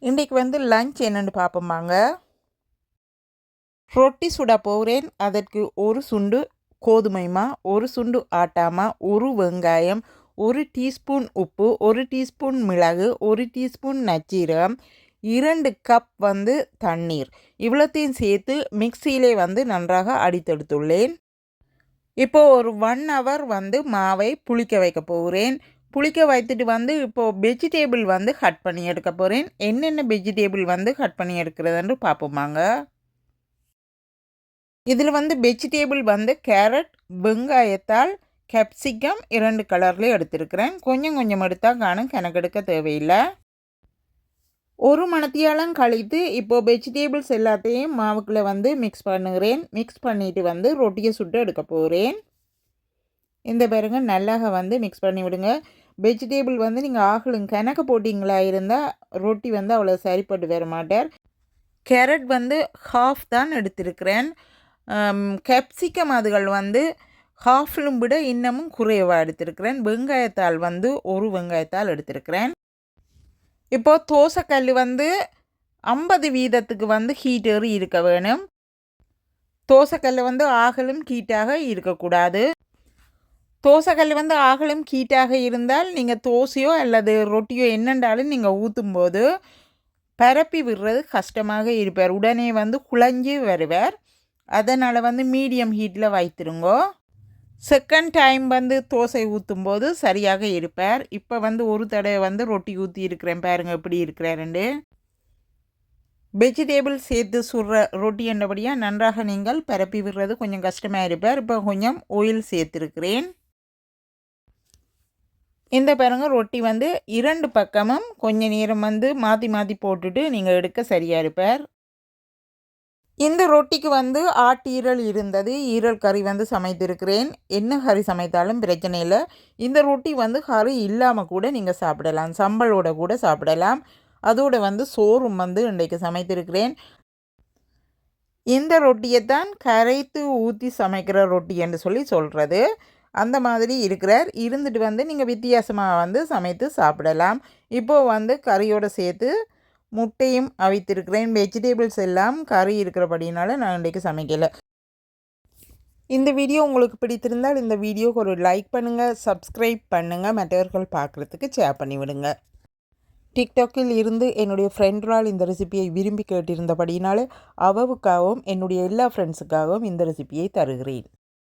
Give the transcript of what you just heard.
இன்றைக்கு வந்து லஞ்ச் என்னென்னு பார்ப்போமாங்க. ரொட்டி சுட போகிறேன். அதற்கு ஒரு சுண்டு கோதுமை மா, ஒரு சுண்டு ஆட்டாமா, ஒரு வெங்காயம், ஒரு டீஸ்பூன் உப்பு, ஒரு டீஸ்பூன் மிளகு, ஒரு டீஸ்பூன் நச்சீரகம், 2 கப் வந்து தண்ணீர், இவ்வளோத்தையும் சேர்த்து மிக்சியிலே வந்து நன்றாக அடித்தெடுத்துள்ளேன். இப்போ ஒரு 1 ஹவர் வந்து மாவை புளிக்க வைக்க போகிறேன். புளிக்க வைத்துட்டு வந்து இப்போது வெஜிடேபிள் வந்து கட் பண்ணி எடுக்க போகிறேன். என்னென்ன வெஜிடேபிள் வந்து கட் பண்ணி எடுக்கிறதுன்னு பார்ப்போமாங்க. இதில் வந்து வெஜிடேபிள் வந்து கேரட், வெங்காயத்தால், கேப்சிகம் 2 கலர்லேயும் எடுத்திருக்கிறேன். கொஞ்சம் கொஞ்சம் எடுத்தால் காணும், கணக்கெடுக்க தேவையில்லை. ஒரு மணத்தியாலம் கழித்து இப்போது வெஜிடேபிள்ஸ் எல்லாத்தையும் மாவுக்குள்ளே வந்து மிக்ஸ் பண்ணுகிறேன். மிக்ஸ் பண்ணிவிட்டு வந்து ரொட்டியை சுட்டு எடுக்க போகிறேன். இந்த பாருங்க நல்லாக வந்து மிக்ஸ் பண்ணி விடுங்க. வெஜிடேபிள் வந்து நீங்கள் ஆகலும் கணக்கு போட்டிங்களா இருந்தால் ரொட்டி வந்து அவ்வளோ சரிப்பட்டு வர மாட்டார். கேரட் வந்து ஹாஃப் தான் எடுத்திருக்கிறேன். கேப்சிகம் அதுகள் வந்து ஹாஃபிலும் விட இன்னமும் குறைவாக எடுத்திருக்கிறேன். வெங்காயத்தால் வந்து ஒரு வெங்காயத்தால் எடுத்திருக்கிறேன். இப்போது தோசைக்கல் வந்து 50 வீதத்துக்கு வந்து ஹீட் ஏறி இருக்க வேணும். தோசைக்கல் வந்து ஆகலும் ஹீட்டாக இருக்கக்கூடாது. தோசைக்கல் வந்து ஆகலும் ஹீட்டாக இருந்தால் நீங்கள் தோசையோ அல்லது ரொட்டியோ என்னென்றாலும் நீங்கள் ஊற்றும்போது பரப்பி விடுறது கஷ்டமாக இருப்பார். உடனே வந்து குழஞ்சி வருவார். அதனால் வந்து மீடியம் ஹீட்டில் வைத்திருங்கோ. செகண்ட் டைம் வந்து தோசை ஊற்றும்போது சரியாக இருப்பார். இப்போ வந்து ஒரு தடவை வந்து ரொட்டி ஊற்றி இருக்கிறேன், பாருங்கள் எப்படி இருக்கிறாருண்டு. வெஜிடேபிள் சேர்த்து சுடுற ரொட்டி என்றபடியாக நன்றாக நீங்கள் பரப்பி விடுறது கொஞ்சம் கஷ்டமாக இருப்பார். இப்போ கொஞ்சம் ஆயில் சேர்த்துருக்கிறேன். இந்த பாருங்கள் ரொட்டி வந்து 2 பக்கமும் கொஞ்சம் நேரம் வந்து மாற்றி மாற்றி போட்டுட்டு நீங்கள் எடுக்க சரியாக இருப்பார். இந்த ரொட்டிக்கு வந்து ஆட்டீரல் இருந்தது. ஈரல் கறி வந்து சமைத்திருக்கிறேன். என்ன கறி சமைத்தாலும் பிரச்சனை இல்லை. இந்த ரொட்டி வந்து கறி இல்லாமல் கூட நீங்கள் சாப்பிடலாம். சம்பளோட கூட சாப்பிடலாம். அதோடு வந்து சோறும் வந்து இன்றைக்கு சமைத்திருக்கிறேன். இந்த ரொட்டியை தான் கரைத்து ஊற்றி சமைக்கிற ரொட்டி என்று சொல்லி சொல்கிறது. அந்த மாதிரி இருக்கிறார். இருந்துட்டு வந்து நீங்கள் வித்தியாசமாக வந்து சமைத்து சாப்பிடலாம். இப்போது வந்து கறியோடு சேர்த்து முட்டையும் அவித்திருக்கிறேன். வெஜிடபிள்ஸ் எல்லாம் கறி இருக்கிறபடினால நான் இன்றைக்கு சமைக்கலை. இந்த வீடியோ உங்களுக்கு பிடித்திருந்தால் இந்த வீடியோக்கு ஒரு லைக் பண்ணுங்கள், சப்ஸ்கிரைப் பண்ணுங்கள், மற்றவர்கள் பார்க்குறதுக்கு ஷேர் பண்ணிவிடுங்க. டிக்டாக்கில் இருந்து என்னுடைய ஃப்ரெண்டால் இந்த ரெசிபியை விரும்பி கேட்டிருந்தபடினால அவவுக்காகவும் என்னுடைய எல்லா ஃப்ரெண்ட்ஸுக்காகவும் இந்த ரெசிபியை தருகிறேன்.